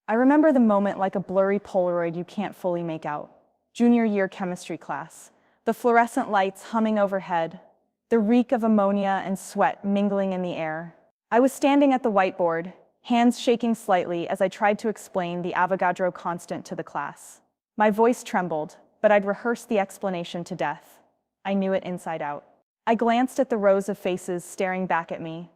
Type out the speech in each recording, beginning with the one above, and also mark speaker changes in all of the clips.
Speaker 1: I remember the moment like a blurry Polaroid you can't fully make out. Junior year chemistry class. The fluorescent lights humming overhead. The reek of ammonia and sweat mingling in the air. I was standing at the whiteboard, hands shaking slightly as I tried to explain the Avogadro constant to the class. My voice trembled, but I'd rehearsed the explanation to death. I knew it inside out. I glanced at the rows of faces staring back at me.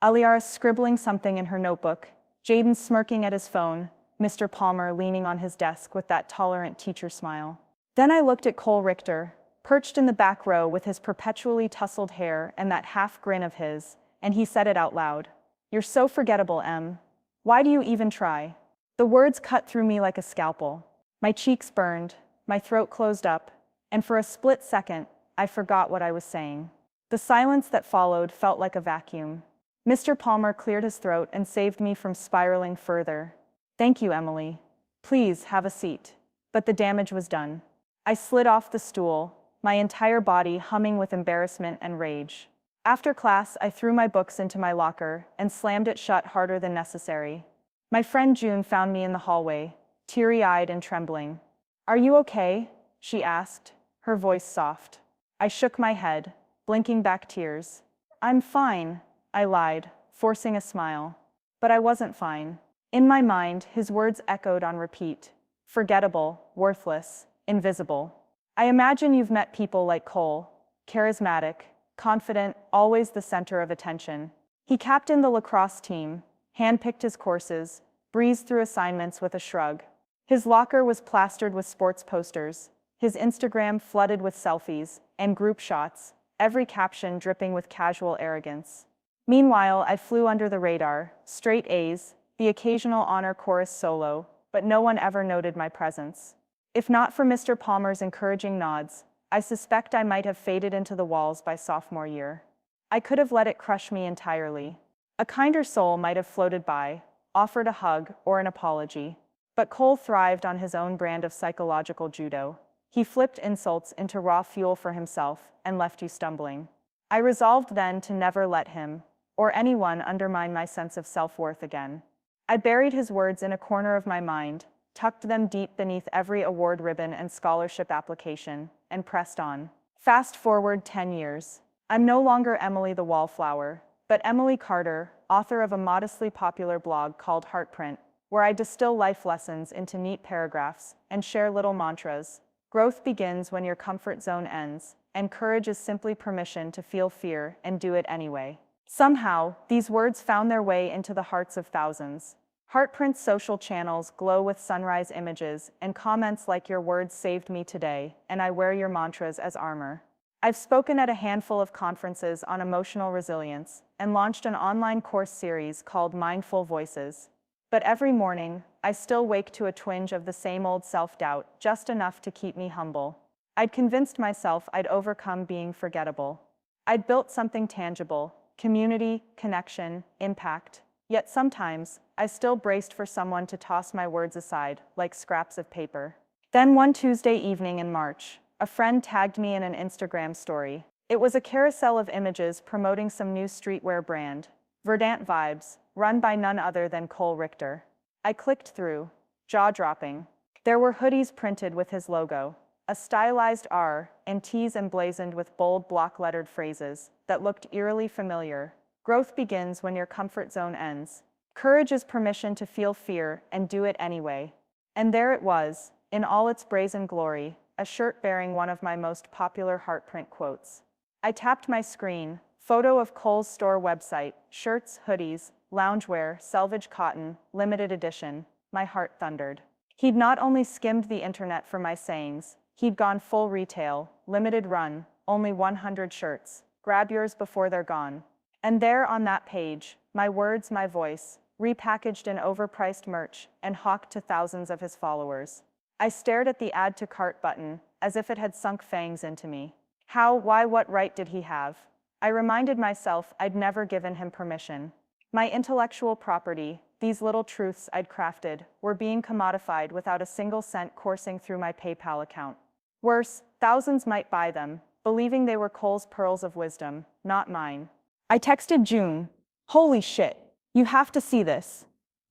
Speaker 1: Aliara scribbling something in her notebook, Jaden smirking at his phone, Mr. Palmer leaning on his desk with that tolerant teacher smile. Then I looked at Cole Richter, perched in the back row with his perpetually tousled hair and that half grin of his, and he said it out loud. "You're so forgettable, Em. Why do you even try?" The words cut through me like a scalpel. My cheeks burned, my throat closed up, and for a split second, I forgot what I was saying. The silence that followed felt like a vacuum. Mr. Palmer cleared his throat and saved me from spiraling further. "Thank you, Emily. Please have a seat." But the damage was done. I slid off the stool, my entire body humming with embarrassment and rage. After class, I threw my books into my locker and slammed it shut harder than necessary. My friend June found me in the hallway, teary-eyed and trembling. "Are you okay?" she asked, her voice soft. I shook my head, blinking back tears. "I'm fine," I lied, forcing a smile. But I wasn't fine. In my mind, his words echoed on repeat. Forgettable, worthless, invisible. I imagine you've met people like Cole, charismatic, confident, always the center of attention. He captained the lacrosse team, handpicked his courses, breezed through assignments with a shrug. His locker was plastered with sports posters, his Instagram flooded with selfies and group shots, every caption dripping with casual arrogance. Meanwhile, I flew under the radar, straight A's, the occasional honor chorus solo, but no one ever noted my presence. If not for Mr. Palmer's encouraging nods, I suspect I might have faded into the walls by sophomore year. I could have let it crush me entirely. A kinder soul might have floated by, offered a hug or an apology. But Cole thrived on his own brand of psychological judo. He flipped insults into raw fuel for himself and left you stumbling. I resolved then to never let him, or anyone, undermine my sense of self-worth again. I buried his words in a corner of my mind, tucked them deep beneath every award ribbon and scholarship application, and pressed on. Fast forward 10 years. I'm no longer Emily the Wallflower, but Emily Carter, author of a modestly popular blog called Heartprint, where I distill life lessons into neat paragraphs and share little mantras. Growth begins when your comfort zone ends, and courage is simply permission to feel fear and do it anyway. Somehow, these words found their way into the hearts of thousands. Heartprint's social channels glow with sunrise images and comments like "Your words saved me today, and I wear your mantras as armor." I've spoken at a handful of conferences on emotional resilience and launched an online course series called Mindful Voices. But every morning, I still wake to a twinge of the same old self-doubt, just enough to keep me humble. I'd convinced myself I'd overcome being forgettable. I'd built something tangible: community, connection, impact. Yet sometimes, I still braced for someone to toss my words aside, like scraps of paper. Then one Tuesday evening in March, a friend tagged me in an Instagram story. It was a carousel of images promoting some new streetwear brand, Verdant Vibes, run by none other than Cole Richter. I clicked through, jaw-dropping. There were hoodies printed with his logo, a stylized R, and tees emblazoned with bold block-lettered phrases that looked eerily familiar. Growth begins when your comfort zone ends. Courage is permission to feel fear and do it anyway. And there it was, in all its brazen glory, a shirt bearing one of my most popular Heartprint quotes. I tapped my screen, photo of Cole's store website, shirts, hoodies, loungewear, selvage cotton, limited edition. My heart thundered. He'd not only skimmed the internet for my sayings, he'd gone full retail, limited run, only 100 shirts. Grab yours before they're gone. And there on that page, my words, my voice, repackaged in overpriced merch and hawked to thousands of his followers. I stared at the add to cart button, as if it had sunk fangs into me. How, why, what right did he have? I reminded myself I'd never given him permission. My intellectual property, these little truths I'd crafted, were being commodified without a single cent coursing through my PayPal account. Worse, thousands might buy them, believing they were Cole's pearls of wisdom, not mine. I texted June. "Holy shit, you have to see this."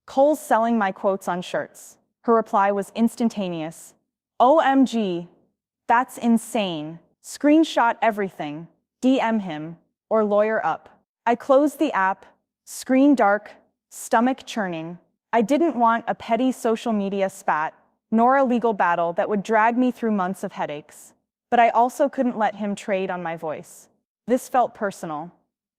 Speaker 1: Cole's selling my quotes on shirts. Her reply was instantaneous. OMG, that's insane. Screenshot everything. DM him. Or lawyer up. I closed the app, screen dark, stomach churning. I didn't want a petty social media spat, nor a legal battle that would drag me through months of headaches. But I also couldn't let him trade on my voice. This felt personal.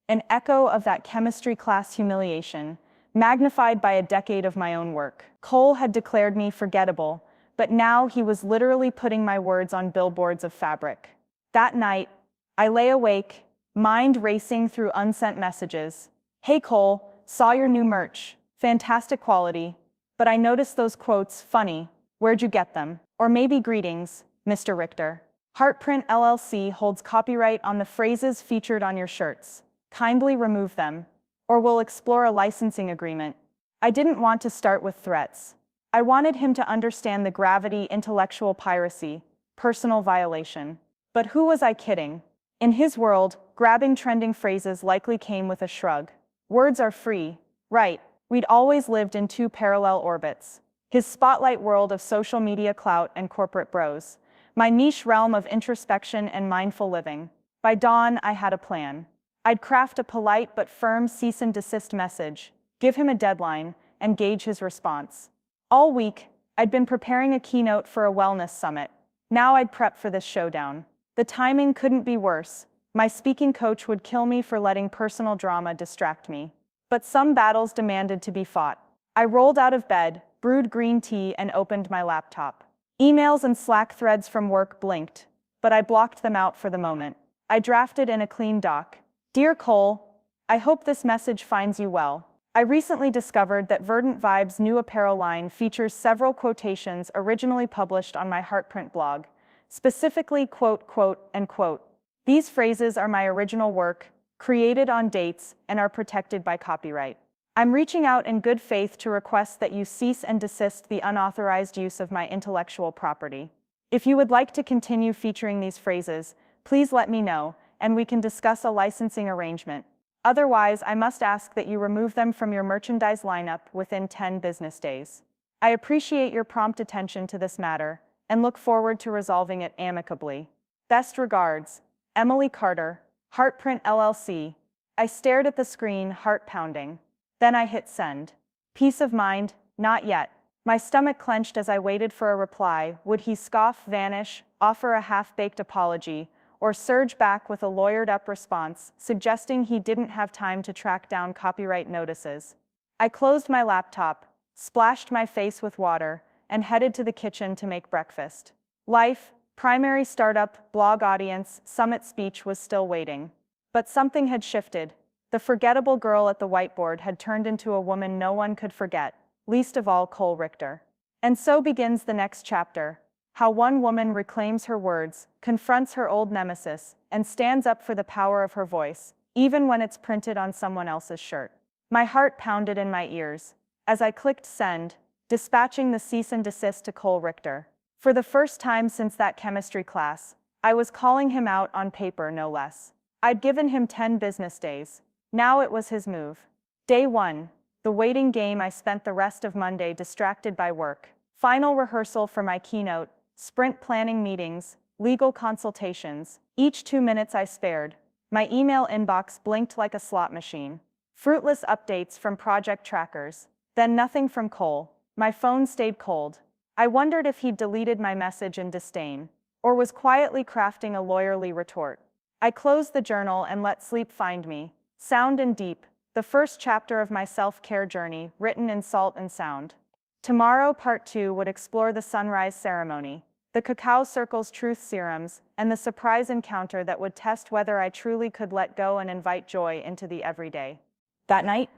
Speaker 1: An echo of that chemistry class humiliation, magnified by a decade of my own work. Cole had declared me forgettable, but now he was literally putting my words on billboards of fabric. That night, I lay awake, mind racing through unsent messages. Hey Cole, saw your new merch. Fantastic quality. But I noticed those quotes funny. Where'd you get them? Or maybe greetings, Mr. Richter. Heartprint LLC holds copyright on the phrases featured on your shirts. Kindly remove them, or we'll explore a licensing agreement. I didn't want to start with threats. I wanted him to understand the gravity intellectual piracy, personal violation. But who was I kidding? In his world, grabbing trending phrases likely came with a shrug. Words are free, right? We'd always lived in two parallel orbits. His spotlight world of social media clout and corporate bros. My niche realm of introspection and mindful living. By dawn, I had a plan. I'd craft a polite but firm cease and desist message, give him a deadline, and gauge his response. All week, I'd been preparing a keynote for a wellness summit. Now I'd prep for this showdown. The timing couldn't be worse. My speaking coach would kill me for letting personal drama distract me. But some battles demanded to be fought. I rolled out of bed, brewed green tea, and opened my laptop. Emails and Slack threads from work blinked, but I blocked them out for the moment. I drafted in a clean doc. Dear Cole, I hope this message finds you well. I recently discovered that Verdant Vibes' new apparel line features several quotations originally published on my Heartprint blog, specifically quote, quote, and quote. These phrases are my original work, created on dates, and are protected by copyright. I'm reaching out in good faith to request that you cease and desist the unauthorized use of my intellectual property. If you would like to continue featuring these phrases, please let me know, and we can discuss a licensing arrangement. Otherwise, I must ask that you remove them from your merchandise lineup within 10 business days. I appreciate your prompt attention to this matter, and look forward to resolving it amicably. Best regards, Emily Carter, Heartprint LLC. I stared at the screen, heart pounding. Then I hit send. Peace of mind, not yet. My stomach clenched as I waited for a reply. Would he scoff, vanish, offer a half-baked apology, or surge back with a lawyered-up response, suggesting he didn't have time to track down copyright notices? I closed my laptop, splashed my face with water, and headed to the kitchen to make breakfast. Life, primary startup, blog audience, summit speech was still waiting. But something had shifted. The forgettable girl at the whiteboard had turned into a woman no one could forget, least of all Cole Richter. And so begins the next chapter. How one woman reclaims her words, confronts her old nemesis, and stands up for the power of her voice, even when it's printed on someone else's shirt. My heart pounded in my ears as I clicked send, dispatching the cease and desist to Cole Richter. For the first time since that chemistry class, I was calling him out on paper, no less. I'd given him 10 business days. Now it was his move. Day 1, the waiting game. I spent the rest of Monday distracted by work. Final rehearsal for my keynote, sprint planning meetings, legal consultations. Each 2 minutes I spared. My email inbox blinked like a slot machine. Fruitless updates from project trackers. Then nothing from Cole. My phone stayed cold. I wondered if he'd deleted my message in disdain, or was quietly crafting a lawyerly retort. I closed the journal and let sleep find me. Sound and deep, the first chapter of my self-care journey, written in salt and sound. Tomorrow, part 2 would explore the sunrise ceremony, the cacao circle's truth serums, and the surprise encounter that would test whether I truly could let go and invite joy into the everyday. That night,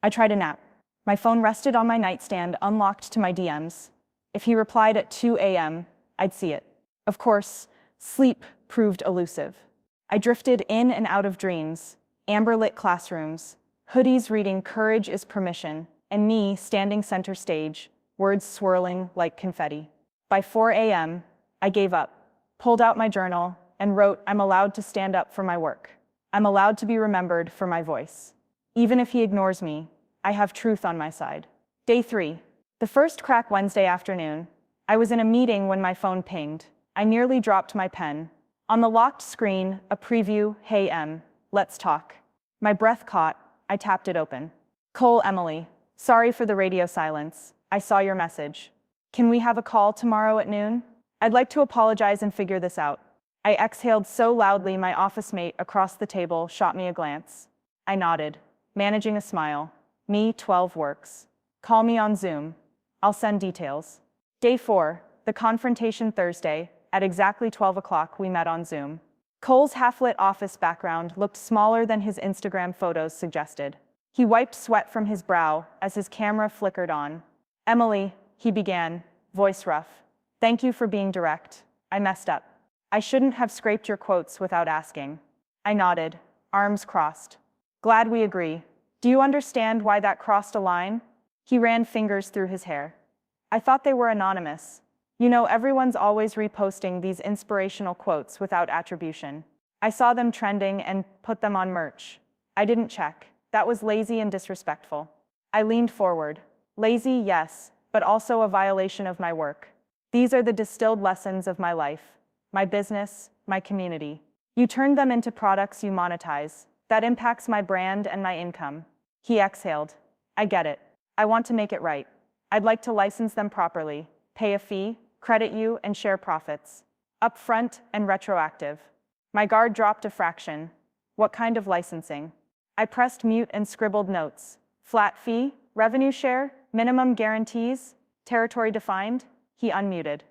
Speaker 1: I tried a nap. My phone rested on my nightstand, unlocked to my DMs. If he replied at 2 a.m., I'd see it. Of course, sleep proved elusive. I drifted in and out of dreams, amber-lit classrooms, hoodies reading "Courage is Permission," and me standing center stage, words swirling like confetti. By 4 a.m., I gave up, pulled out my journal, and wrote, "I'm allowed to stand up for my work. I'm allowed to be remembered for my voice. Even if he ignores me, I have truth on my side." Day 3. The first crack Wednesday afternoon. I was in a meeting when my phone pinged. I nearly dropped my pen. On the locked screen, a preview, "Hey Em, let's talk." My breath caught. I tapped it open. "Cole, Emily. Sorry for the radio silence. I saw your message. Can we have a call tomorrow at noon? I'd like to apologize and figure this out." I exhaled so loudly my office mate across the table shot me a glance. I nodded, managing a smile. Me, 12 works. Call me on Zoom. I'll send details. Day 4, the confrontation Thursday. At exactly 12 o'clock, we met on Zoom. Cole's half-lit office background looked smaller than his Instagram photos suggested. He wiped sweat from his brow as his camera flickered on. "Emily," he began, voice rough. "Thank you for being direct. I messed up. I shouldn't have scraped your quotes without asking." I nodded, arms crossed. "Glad we agree. Do you understand why that crossed a line?" He ran fingers through his hair. "I thought they were anonymous. You know, everyone's always reposting these inspirational quotes without attribution. I saw them trending and put them on merch. I didn't check. That was lazy and disrespectful." I leaned forward. "Lazy, yes, but also a violation of my work. These are the distilled lessons of my life, my business, my community. You turned them into products you monetize. That impacts my brand and my income." He exhaled. "I get it. I want to make it right. I'd like to license them properly, pay a fee, credit you, and share profits. Upfront and retroactive." My guard dropped a fraction. "What kind of licensing?" I pressed mute and scribbled notes. "Flat fee, revenue share, minimum guarantees, territory defined?" He unmuted.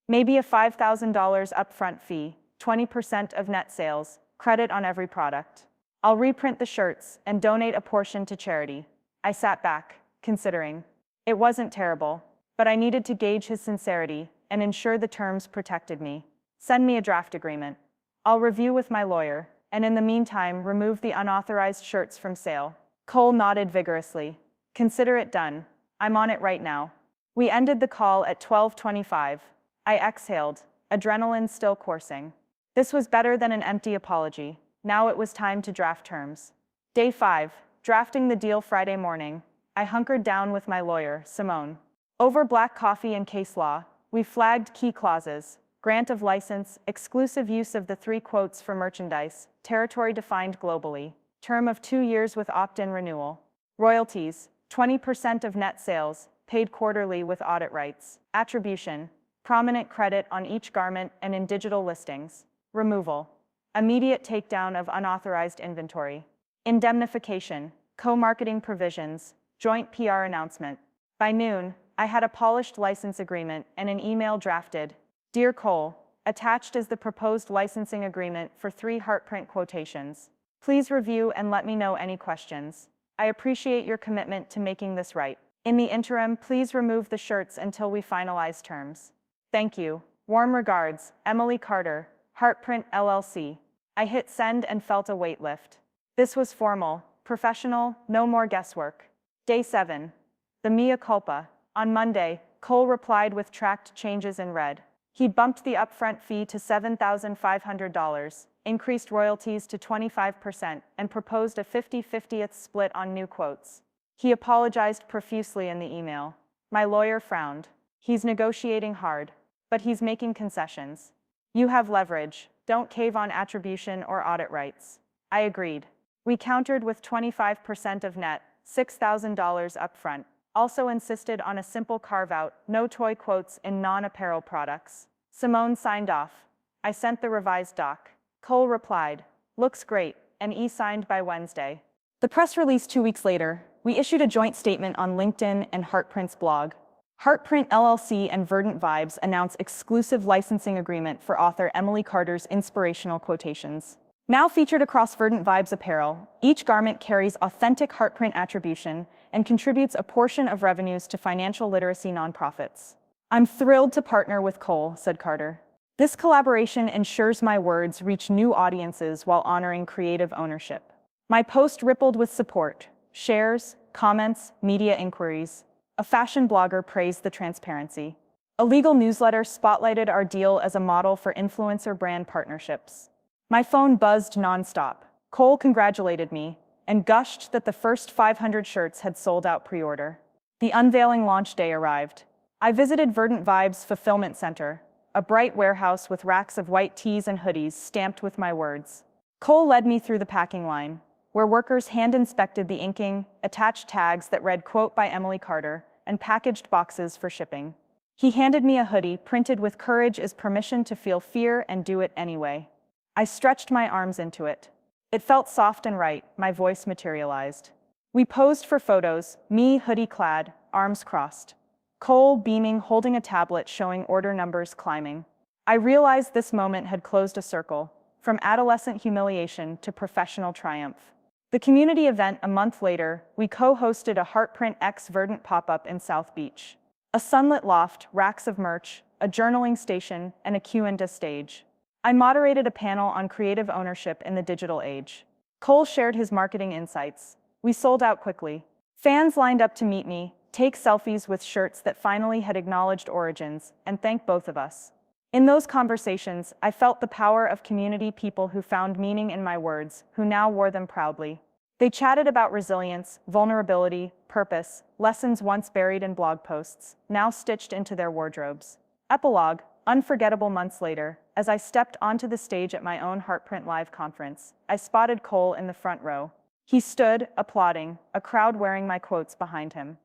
Speaker 1: "Maybe a $5,000 upfront fee, 20% of net sales, credit on every product. I'll reprint the shirts and donate a portion to charity." I sat back, considering. It wasn't terrible, but I needed to gauge his sincerity and ensure the terms protected me. "Send me a draft agreement. I'll review with my lawyer, and in the meantime, remove the unauthorized shirts from sale." Cole nodded vigorously. "Consider it done. I'm on it right now." We ended the call at 12:25. I exhaled, adrenaline still coursing. This was better than an empty apology. Now it was time to draft terms. Day 5, drafting the deal Friday morning. I hunkered down with my lawyer, Simone. Over black coffee and case law, we flagged key clauses: grant of license, exclusive use of the 3 quotes for merchandise, territory defined globally, term of 2 years with opt-in renewal, royalties, 20% of net sales, paid quarterly with audit rights, attribution, prominent credit on each garment and in digital listings, removal, immediate takedown of unauthorized inventory, indemnification, co-marketing provisions, joint PR announcement. By noon, I had a polished license agreement and an email drafted. "Dear Cole, attached is the proposed licensing agreement for 3 Heartprint quotations. Please review and let me know any questions. I appreciate your commitment to making this right. In the interim, please remove the shirts until we finalize terms. Thank you. Warm regards, Emily Carter, Heartprint LLC." I hit send and felt a weight lift. This was formal, professional, no more guesswork. Day 7. The mea culpa. On Monday, Cole replied with tracked changes in red. He bumped the upfront fee to $7,500, increased royalties to 25%, and proposed a 50-50th split on new quotes. He apologized profusely in the email. My lawyer frowned. He's negotiating hard, but he's making concessions. "You have leverage. Don't cave on attribution or audit rights." I agreed. We countered with 25% of net, $6,000 upfront. Also insisted on a simple carve-out, no toy quotes in non-apparel products. Simone signed off. I sent the revised doc. Cole replied, "Looks great," and e-signed by Wednesday. The press release 2 weeks later, we issued a joint statement on LinkedIn and Heartprint's blog. Heartprint LLC and Verdant Vibes announce exclusive licensing agreement for author Emily Carter's inspirational quotations. Now featured across Verdant Vibes apparel, each garment carries authentic Heartprint attribution and contributes a portion of revenues to financial literacy nonprofits. "I'm thrilled to partner with Cole," said Carter. "This collaboration ensures my words reach new audiences while honoring creative ownership." My post rippled with support, shares, comments, media inquiries. A fashion blogger praised the transparency. A legal newsletter spotlighted our deal as a model for influencer brand partnerships. My phone buzzed nonstop. Cole congratulated me and gushed that the first 500 shirts had sold out pre-order. The unveiling launch day arrived. I visited Verdant Vibes Fulfillment Center, a bright warehouse with racks of white tees and hoodies stamped with my words. Cole led me through the packing line, where workers hand-inspected the inking, attached tags that read "Quote by Emily Carter," and packaged boxes for shipping. He handed me a hoodie printed with "Courage is permission to feel fear and do it anyway." I stretched my arms into it. It felt soft and right, my voice materialized. We posed for photos, me hoodie-clad, arms crossed. Cole beaming, holding a tablet showing order numbers climbing. I realized this moment had closed a circle, from adolescent humiliation to professional triumph. The community event a month later, we co-hosted a Heartprint X Verdant pop-up in South Beach. A sunlit loft, racks of merch, a journaling station, and a Q&A stage. I moderated a panel on creative ownership in the digital age. Cole shared his marketing insights. We sold out quickly. Fans lined up to meet me, take selfies with shirts that finally had acknowledged origins, and thank both of us. In those conversations, I felt the power of community people who found meaning in my words, who now wore them proudly. They chatted about resilience, vulnerability, purpose, lessons once buried in blog posts, now stitched into their wardrobes. Epilogue, unforgettable months later, as I stepped onto the stage at my own Heartprint Live conference, I spotted Cole in the front row. He stood, applauding, a crowd wearing my quotes behind him.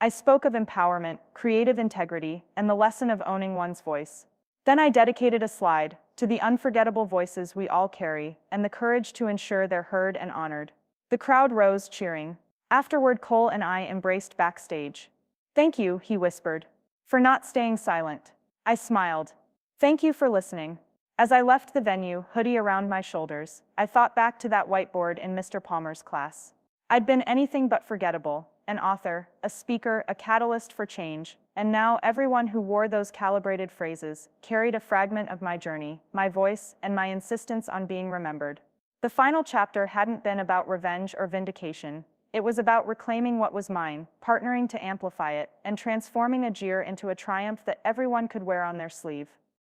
Speaker 1: I spoke of empowerment, creative integrity, and the lesson of owning one's voice. Then I dedicated a slide to the unforgettable voices we all carry and the courage to ensure they're heard and honored. The crowd rose, cheering. Afterward, Cole and I embraced backstage. "Thank you," he whispered, "for not staying silent." I smiled. "Thank you for listening." As I left the venue, hoodie around my shoulders, I thought back to that whiteboard in Mr. Palmer's class. I'd been anything but forgettable, an author, a speaker, a catalyst for change, and now everyone who wore those calibrated phrases carried a fragment of my journey, my voice, and my insistence on being remembered. The final chapter hadn't been about revenge or vindication. It was about reclaiming what was mine, partnering to amplify it, and transforming a jeer into a triumph that everyone could wear on their sleeve.